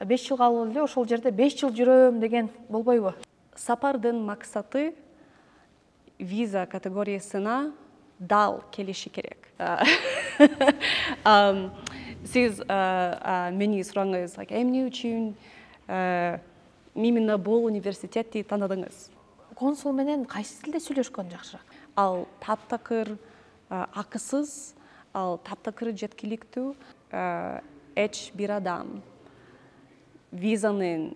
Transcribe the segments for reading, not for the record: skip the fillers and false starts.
5 жыл калып эле ошол жерде 5 жыл жүрөм деген болбойбу? Сапардын максаты виза категориясына дал келиши керек. Сиз мени сураңыз, эмне үчүн именно бул университетти тандадыңыз? Консул менен кайсы тилде сүйлөшкөн жакшыраак? Ал таптакыр акысыз, ал таптакыр жеткиликтүү. Эч бир адам визанын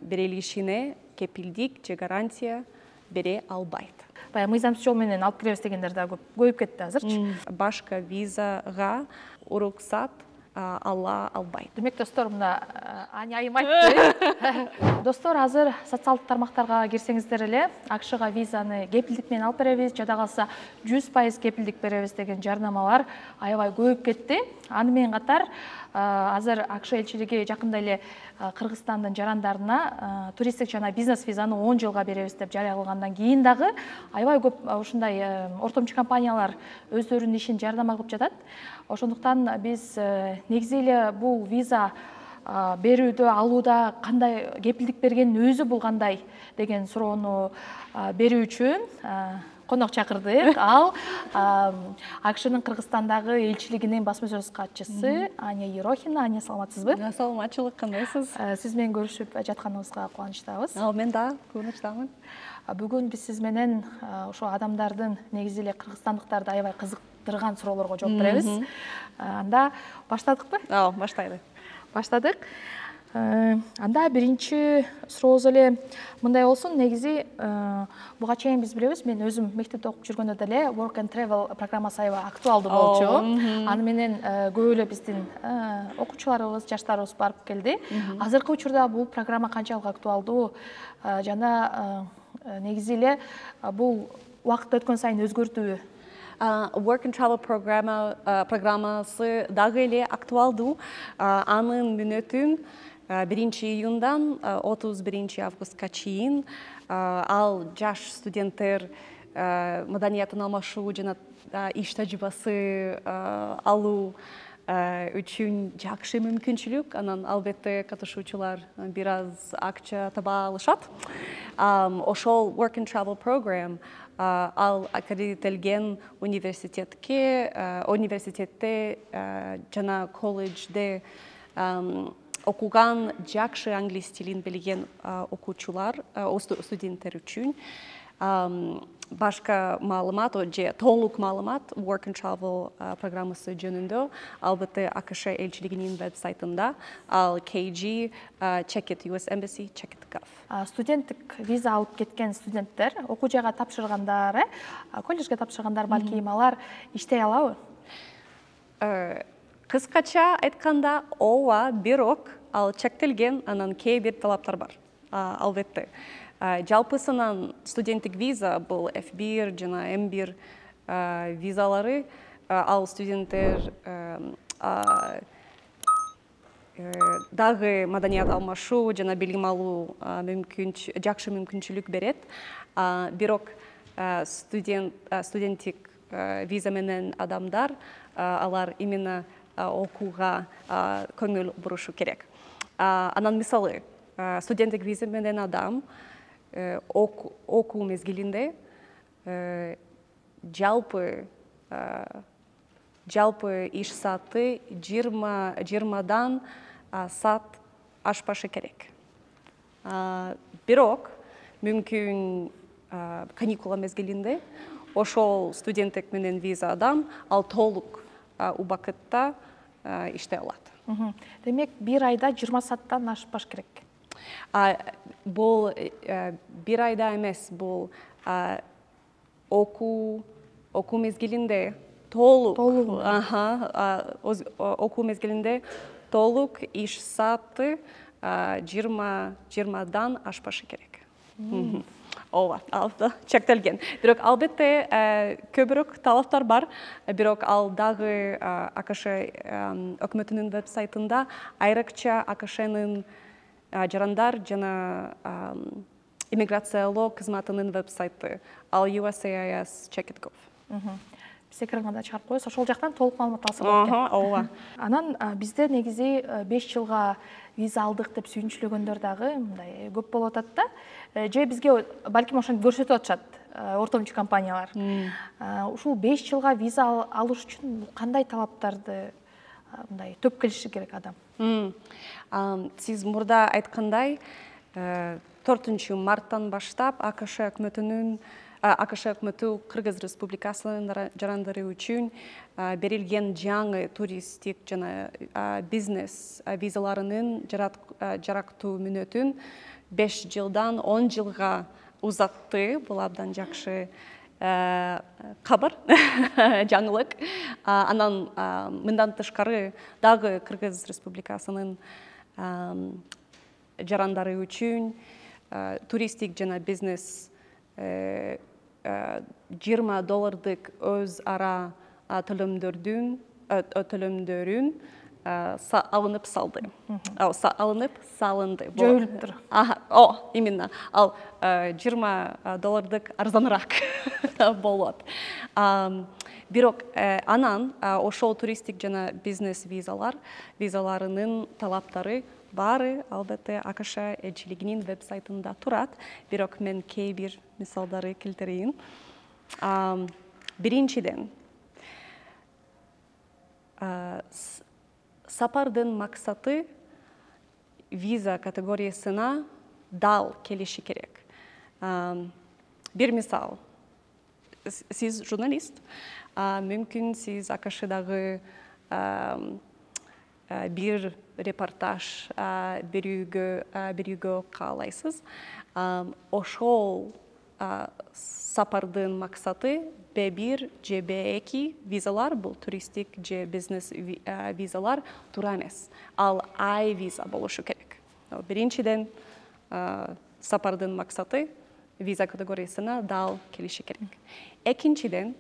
берилишине кепилдик же гарантия бере албайт. Баягы мыйзамсыз жол менен алып киребиз дегендер да көбөйүп кетти азырчы. Башка визага уруксат ала албайт. Демек, достор, мына Аня айым айтты. Достор, азыр социалдык тармактарга кирсеңиздер эле, АКШга визаны кепилдик менен алып беребиз, жада калса 100% кепилдик беребиз деген жарнамалар аябай көбөйүп кетти. Аны менен катар азыр АКШ элчилиги жакында эле Кыргызстандын жарандарына туристтик жана бизнес визаны 10 жылга беребиз деп жарыя кылгандан кийин дагы аябай көп ушундай ортомчу компаниялар өздөрүнүн ишин жардама кылып жатат. Ошондуктан биз негизи эле бул виза берүүдө, алууда кандай кепилдик бергендин өзү бул кандай деген суроону берүү үчүн конок чакырдык. Ал АКШнын Кыргызстандагы элчилигинин басма сөз катчысы Аня Ерохина. Аня, саламатсызбы? Саламатчылык, кандайсыз? Сиз менен көрүшүп жатканыбызга кубанычтабыз. Мен да кубанычтамын. Бүгүн биз сиз менен ошо адамдардын негизи эле кыргызстандыктарды аябай кызыктырган суроолорго жооп беребиз. Анда баштадыкпы? Баштайлы. Баштадык. Анда биринчи сурообуз эле мындай болсун. Негизи буга чейин биз билебиз, мен өзүм мектепте окуп жүргөндө деле Work and Travel программасы аябай актуалдуу болчу. Аны менен көп эле биздин окуучуларыбыз, жаштарыбыз барып келди. Азыркы учурда бул программа канчалык актуалдуу жана негизи эле бул убакыт өткөн сайын өзгөртүүбү? Work and Travel программасы дагы эле актуалдуу. Анын мүнөтүн 1-июндан 31 августка чейин ал жаш студенттер маданиятын алмашуу жана иш тажрыйбасы алуу үчүн жакшы мүмкүнчүлүк. Анан албетте катышуучулар бир аз акча таба алышат. Ошол Work and Travel программа ал аккредителген университетте жана колледжде окуган жакшы англис тилин билген окуучулар, студенттер үчүн башка маалымат же толук маалымат Work and Travel программасы жөнүндө албетте АКШ элчилигинин веб-сайтында, ал KG Check It US Embassy Check It Gov. Студенттик виза алып кеткен студенттер окуу жайга тапшыргандар, колледжге тапшыргандар, балким алар иштей алабы? Кыскача айтканда, ооба, бирок ал чектелген, анан кээ бир талаптар бар. Албетте. Жалпысынан студенттик виза бул F1 жана M1 визалары, ал студенттер дагы маданият алмашуу жана билим алуу жакшы мүмкүнчүлүк берет. Бирок студенттик виза менен адамдар алар именно окууга көңүл бурушу керек. Анан мисалы студенттик виза менен адам окуу мезгилинде жалпы иш сааты 20дан саат ашпашы керек. Бирок мүмкүн каникула мезгилинде ошол студенттик менен виза адам ал толук убакытта иштей алат. Демек, бир айда 20 сааттан ашпаш керек. Бул бир айда эмес, бул окуу мезгилинде толук окуу мезгилинде толук иш сааты 20дан ашпашы керек. Ооба, чектелген. Бирок албетте көбүрөөк талаптар бар. Бирок ал дагы АКШ өкмөтүнүн веб-сайтында айрыкча АКШнын жарандар жана иммиграциялоо кызматынын веб-сайты. Ал USCIS Check It Gov. биз экранга чыгарып коебуз, ошол жактан толук маалымат алса болот экен. Ооба. Анан бизде негизи 5 жылга виза алдык деп сүйүнчүлөгөндөр дагы мындай көп болуп атат да. Же бизге балким ошентип көрсөтүп атышат ортомчу компаниялар. Ушул 5 жылга виза алыш үчүн кандай талаптарды мындай төп келиши керек адам? Сиз мурда айткандай 4 марттан баштап АКШ өкмөтү Кыргыз Республикасынын жарандары үчүн берилген жаңы туристтик жана бизнес визаларынын жарактуу мүнөтүн 5 жылдан 10 жылга узатты. Бул абдан жакшы кабар, жаңылык. Анан мындан тышкары дагы Кыргыз Республикасынын жарандары үчүн туристтик жана бизнес $20 өз ара төлөмдөрүн алынып салынды. Жоюлуп тур. Именно. Ал $20 арзаныраак болот. Бирок анан ошол туристтик жана бизнес визаларынын талаптары баары албетте АКШ элчилигинин веб-сайтында турат. Бирок мен кээ бир мисалдары келтирейин. Биринчиден, сапардын максаты виза категориясына дал келиши керек. Бир мисал, сиз журналист, мүмкүн сиз АКШдагы бир репортаж берүүгө каалайсыз. Ошол сапардын максаты B1 же B2 визалар, бул туристик же бизнес визалар туура эмес. Ал I виза болушу керек. Биринчиден сапардын максаты виза категориясына дал келиши керек. Экинчиден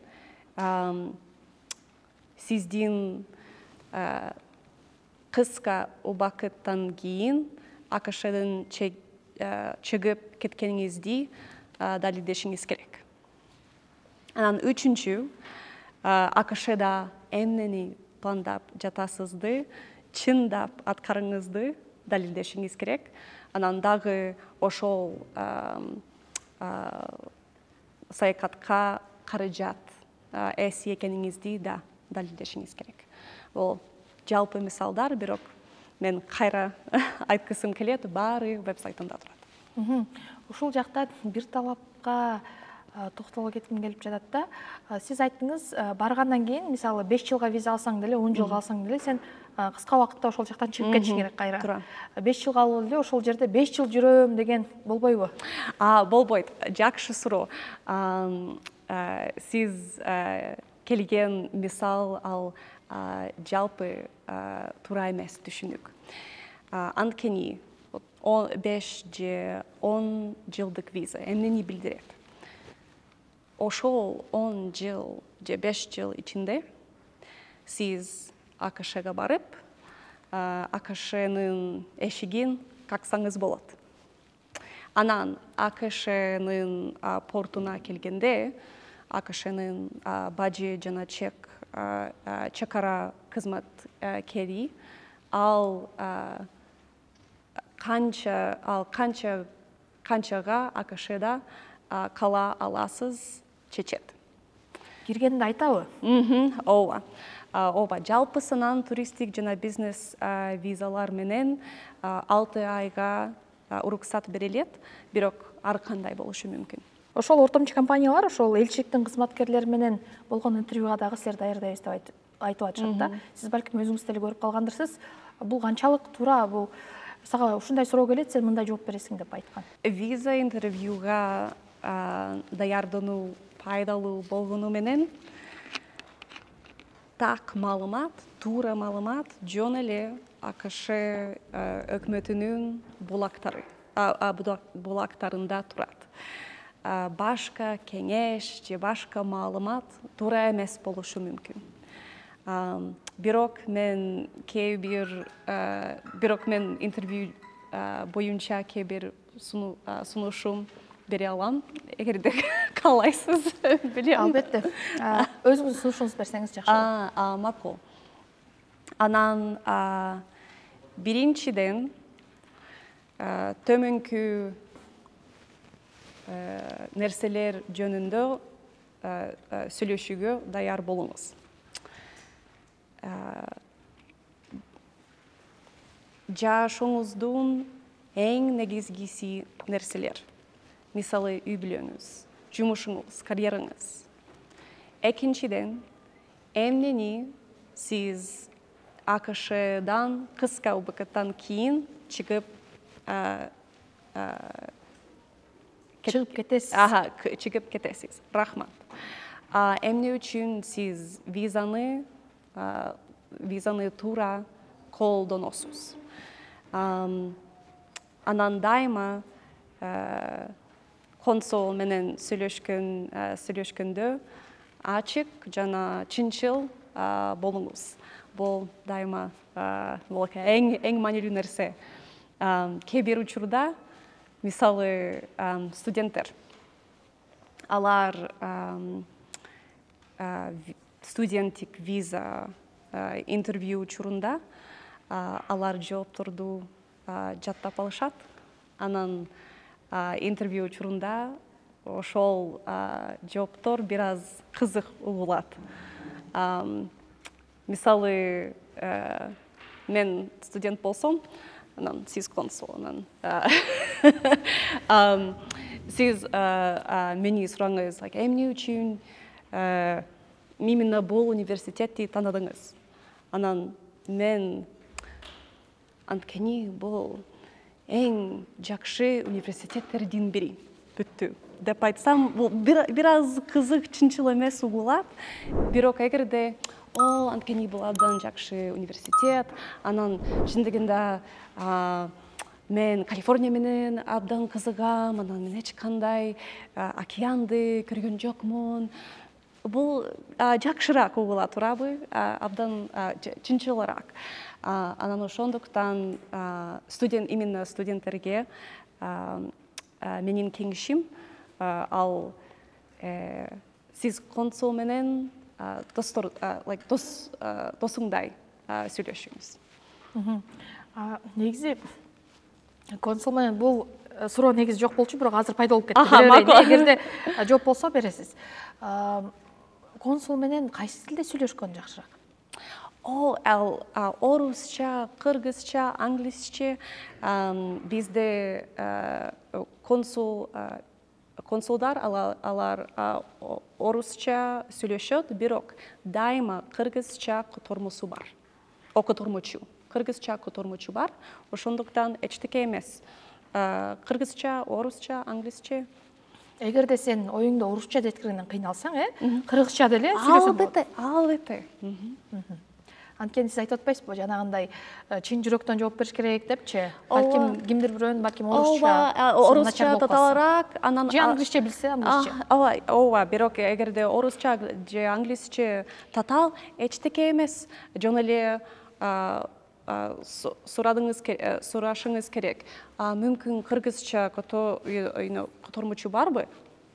сиздин кыска убакыттан кийин АКШдын чыгып кеткениңизди далилдешиңиз керек. Анан үчүнчү, АКШда эмнени пландап жатасызды, чындап аткарыңызды далилдешиңиз керек. Анан дагы ошол саякатка каражат эси экениңизди да далилдешиңиз керек. Бул жалпы мисалдар, бирок мен кайра айткысым келет, баары веб-сайтында турат. Ушул жакта бир талапка токтоло кетким келип жатат да. Сиз айттыңыз, баргандан кийин, мисалы 5 жылга виза алсаң деле, 10 жылга алсаң деле, сен кыска убакытта ошол жактан чыгып кетишиң керек кайра. 5 жылга алып эле ошол жерде 5 жыл жүрөм деген болбойбу? Болбойт. Жакшы суроо. Сиз келген мисал ал жалпы туура эмес түшүнүк. Анткени 5 же 10 жылдык виза эмнени билдирет? Ошол 10 жыл же 5 жыл ичинде сиз АКШга барып, АКШнын эшигин каксаңыз болот. Анан АКШнын портуна келгенде, АКШнын бажы жана чекара кызматкери ал канчага АКШда кала аласыз чечет. Киргенде айтабы? Ооба, жалпысынан туристик жана бизнес визалар менен 6 айга уруксат берилет, бирок ар кандай болушу мүмкүн. Ошол ортомчу компаниялар ошол элчиликтин кызматкерлери менен болгон интервьюга дагы силер даярдайбыз деп айтып атышат да. Сиз балким өзүңүз деле көрүп калгандырсыз. Бул канчалык туура? Бул сага ушундай суроо келет, сен мындай жооп бересиң деп айткан. Виза интервьюга даярдануу пайдалуу болгону менен так маалымат, туура маалымат жөн эле АКШ өкмөтүнүн булактарында турат. Башка кеңеш же башка маалымат туура эмес болушу мүмкүн. Бирок мен интервью боюнча кээ бир сунушум бере алам, эгерде каалайсыз, билем. Албетте. Өзүңүздүн сунушуңузду берсеңиз жакшы болот. Макул. Анан биринчиден төмөнкү нерселер жөнүндө сүйлөшүүгө даяр болуңуз. Жашооңуздун эң негизгиси нерселер. Мисалы, үй бүлөңүз, жумушуңуз, карьераңыз. Экинчиден, эмнени сиз АКШдан кыска убакыттан кийин чыгып кетесиз. Чыгып кетесиз. Рахмат. Эмне үчүн сиз визаны туура колдоносуз. Анан дайыма консул менен сүйлөшкөндө ачык жана чынчыл болуңуз. Бул дайыма эң маанилүү нерсе. Кээ бир учурда, мисалы, студенттер, алар студенттик виза интервью учурунда алар жоопторду жаттап алышат. Анан интервью учурунда ошол жооптор бир аз кызык угулат. Мисалы, мен студент болсом, анан сиз консул, анан сиз мени сураңыз, эмне үчүн именно бул университетти таандыңыз? Анан мен анткени бул эң жакшы университеттердин бири, бүттү деп айтсам, бул бир аз кызык, чынчыл эмес угулат. Бирок эгерде анткени бул абдан жакшы университет, анан чындыгында мен Калифорния менен абдан кызыгам, анан мен эч кандай океанды көргөн жокмун. Бул жакшыраак угулат, туурабы? Абдан чынчылыраак. Анан ошондуктан именно студенттерге менин кеңешим ал сиз консул менен досуңдай сүйлөшүңүз. Негизи консул менен бул суроо негизи жок болчу, бирок азыр пайда болуп кетти. Эгерде жооп болсо бересиз. Консул менен кайсы тилде сүйлөшкөн жакшыраак? Орусча, кыргызча, англисче. Бизде консулдар алар орусча сүйлөшөт, бирок дайыма кыргызча котормосу бар. Котормочу. Кыргызча котормочу бар. Ошондуктан эчтеке эмес. Кыргызча, орусча, англисче. Эгерде сен оюңда орусча жеткиргенден кыйналсаң, кыргызча деле сүйлөсөң болот. Албетте. Анткени сиз айтып атпайсызбы, жанагындай чын жүрөктөн жооп бериш керек депчи? Балким кимдир бирөөнүн балким орусча татаалаак, анан же англисче билсе, англисче. Бирок эгерде орусча же англисче татаал эчтеке эмес, жөн эле сурашыңыз керек. Мүмкүн кыргызча котормочу барбы?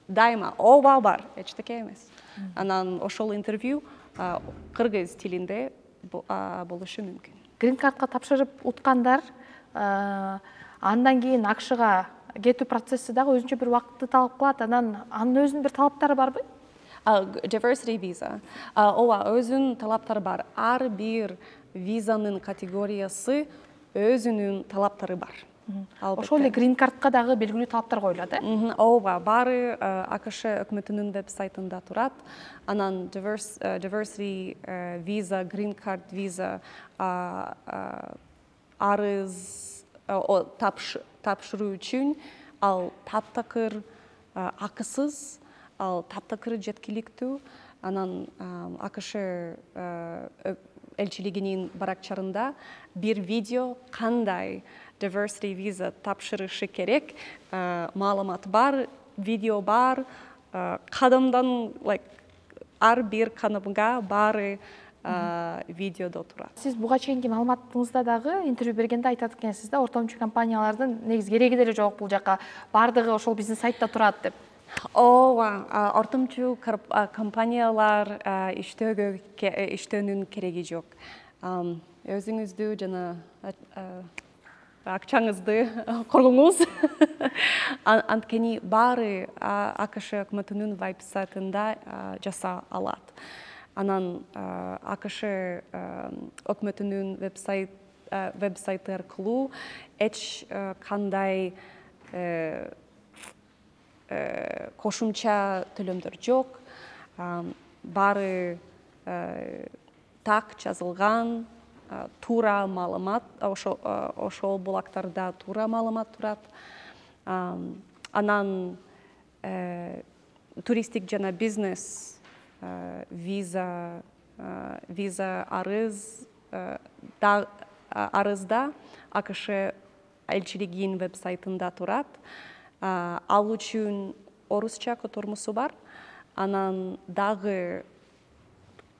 Дайыма ооба бар, эчтеке эмес. Анан ошол интервью кыргыз тилинде болушу мүмкүн. Green Card'ка тапшырып уткандар, андан кийин АКШга кетүү процесси дагы өзүнчө бир убакытты талап кылат, анан анын өзүнүн бир талаптары барбы? Diversity visa. Өзүнүн талаптары бар. Ар бир визанын категориясы өзүнүн талаптары бар. Ошол эле Green Card'ка дагы белгилүү талаптар коюлат, баары АКШ өкмөтүнүн веб-сайтында турат. Анан diversity visa, Green Card visa арыз тапшыруу үчүн ал таптакыр акысыз, ал таптакыр жеткиликтүү. Анан АКШ элчилигинин баракчарында бир видео кандай diversity visa тапшырышы керек, маалымат бар, видео бар, кадамдан ар бир кадамга баары видеодо турат. Сиз буга чейинки маалыматыңызда дагы интервью бергенде айтат экенсиз да, ортомчу компаниялардын негизи кереги деле жок бул жака, баардыгы ошол биздин сайтта турат деп. Ооба, ортомчу компаниялар иштөөнүн кереги жок. Өзүңүздү жана акчаңызды коргоңуз. Анткени баары АКШ өкмөтүнүн веб-сайтында жаса алат. Анан АКШ өкмөтүнүн веб-сайты аркылуу эч кандай кошумча төлөмдөр жок. Баары так жазылган, туура маалымат, ошол булактарда туура маалымат турат. Анан туристтик жана бизнес виза арызда АКШ элчилигинин веб-сайтында турат. Ал үчүн орусча котормусу бар. Анан дагы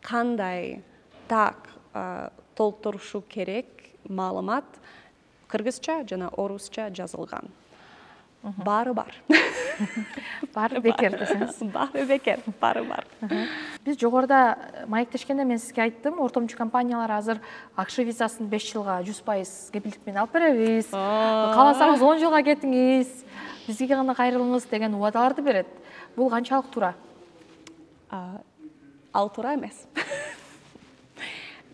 кандай так толтурушу керек маалымат кыргызча жана орусча жазылган. Баары бар. Баары бекер десеңиз. Баары бекер, баары бар. Биз жогоруда маектешкенде мен сизге айттым, ортомчу компаниялар азыр АКШ визасын 5 жылга 100% кепилдик менен алып беребиз. Кааласаңыз 10 жылга кетиңиз, бизге гана кайрылыңыз деген убадаларды берет. Бул канчалык туура? Ал туура эмес.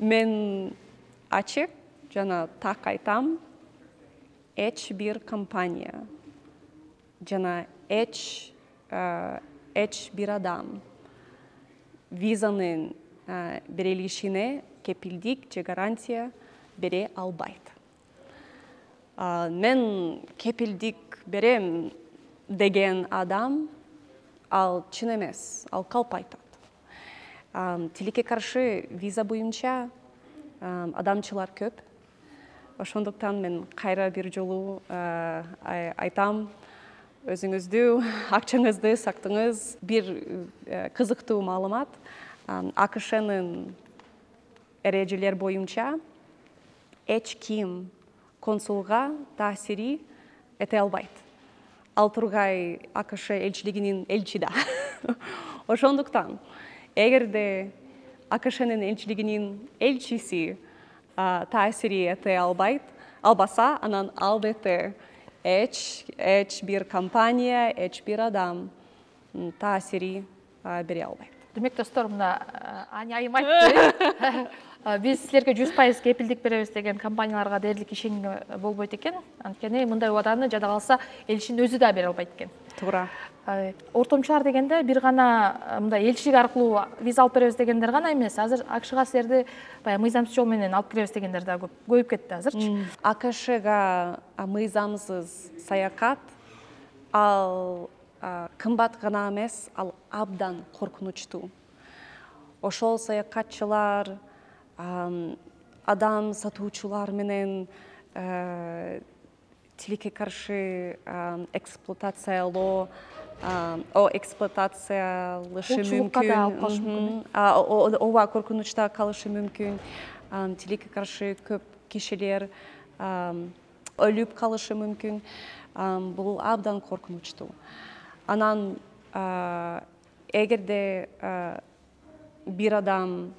Мен ачык жана так айтам, эч бир компания жана эч бир адам визанын берилишине кепилдик же гарантия бере албайт. Мен кепилдик берем деген адам ал чын эмес, ал калп айтат. Тилекке каршы виза боюнча адамчылар көп. Ошондуктан мен кайра бир жолу айтам, өзүңүздү, акчаңызды сактыңыз. Бир кызыктуу маалымат, АКШнын эрежелер боюнча эч ким консулга таасири эте албайт. Ал тургай АКШ элчилигинин элчи да. Ошондуктан эгерде АКШнын элчилигинин элчиси таасири эте албаса, анан албетте эч бир компания, эч бир адам таасири бере албайт. Демек, достор, мына Аня айым айтты. Биз силерге 100% кепилдик беребиз деген компанияларга дээрлик ишенүү болбойт экен. Анткени мындай убаданы жада калса элчинин өзү да бере албайт экен. Туура. Ортомчулар дегенде бир гана мындай элчилик аркылуу виза алып беребиз дегендер гана эмес. Азыр АКШга силерди баягы мыйзамсыз жол менен алып киребиз дегендер да көбөйүп кетти азырчы. АКШга мыйзамсыз саякат ал кымбат гана эмес, ал абдан коркунучтуу. Ошол саякатчылар адам сатуучулар менен тилекке каршы эксплуатациялашы мүмкүн. Ооба, коркунучта калышы мүмкүн. Тилекке каршы көп кишилер өлүп калышы мүмкүн. Бул абдан коркунучтуу. Анан эгерде бир адам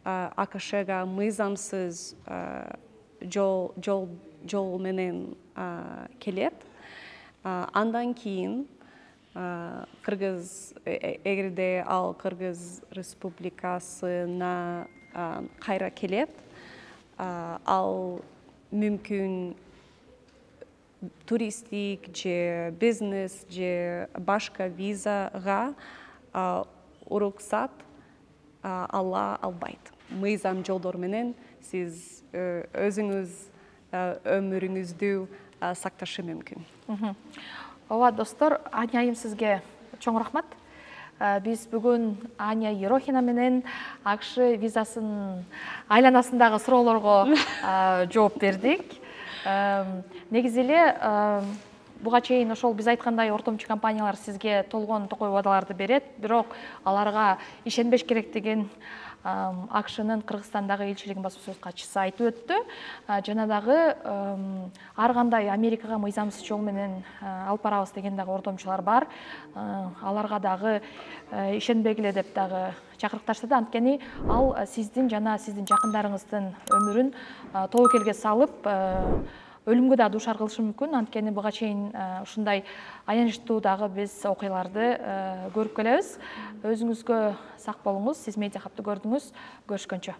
АКШга мыйзамсыз жол менен келет, андан кийин эгерде ал Кыргыз Республикасына кайра келет, ал мүмкүн туристтик же бизнес же башка визага уруксат ала албайт. Мыйзам жолдор менен сиз өзүңүз өмүрүңүздү сакташы мүмкүн. Ооба, достор, Аня айым сизге чоң рахмат. Биз бүгүн Аня Ерохина менен АКШ визасын айланасындагы суроолорго жооп бердик. Негизи эле буга чейин ошол биз айткандай ортомчу компаниялар сизге толгон токой убадаларды берет, бирок аларга ишенбеш керек деген АКШнын Кыргызстандагы элчилигинин баспасөз катчысы айтып өттү. Жана дагы ар кандай Америкага мыйзамсыз жол менен алып барабыз деген дагы ортомчулар бар. Аларга дагы ишенбегиле деп дагы чакырыкташты. Анткени ал сиздин жана сиздин жакындарыңыздын өмүрүн тобокелге салып, өлүмгө да дуушар кылышы мүмкүн. Анткени буга чейин ушундай аянычтуу дагы биз окуяларды көрүп келебиз. Өзүңүзгө сак болуңуз. Сиз медиа хабты көрдүңүз. Көрүшкөнчө.